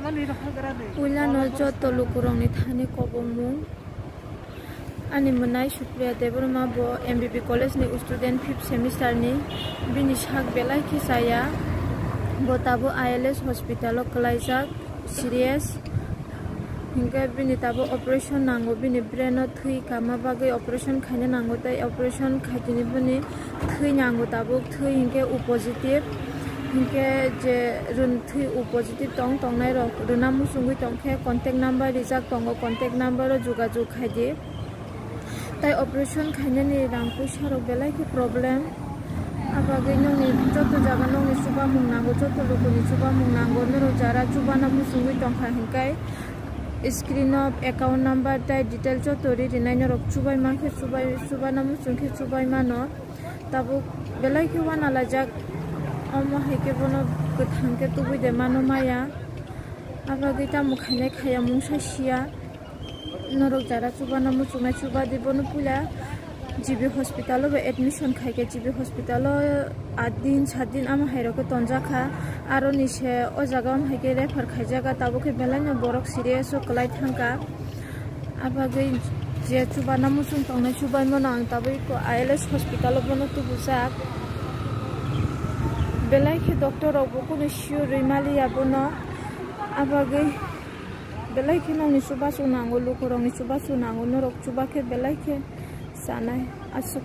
Pula nojo tolu kurang ni thani kobomu. Ani menai Supriya Devarma bo MBB College ni student 5th semester ni bini shak belai ki saya bo tabo ILS hospital o kalaijak serious hingga bini tabo operation nango bini brain o thui kama bagai operation khaina nango tai operation khaitini bini thui nango tabo thui hingga U positive hingga je run thui U positive tong nai rok runa musungui tongkhe contact number rijak tongo contact number o jogajog khaidi tai operation khaina ni rangpu sarok belai ki problem abagai nongni joto jaga nongni suba mungnango joto lokoni suba mungnango noro jara chubana musungui tongkha hingkai screen of account number tai detail joto ri rinai norok chubai mankhe subana musungkhe chubai mano tabo belai ki wana lajak omo heke bono gothangke tubui de mano maya abagai tamu khainai khaya mungsa sia norok jara chubana musungna chuba de bono pula GB hospital o admission khaike GB hospital o 8 din 7 din ama hairoko tonjaka aro nise o jaga am haike refer khaijaga tabokhe belai borok serious o klai thangka abagai je chubana musung tongnai chubai mano ang tabai ko ILS hospital o bono tubujak belai ke doctor rok bo kono sure rimali abono abagai belai ke nongni suba sunango lukorongni suba sunango norok chuba ke belai ke sanai asuk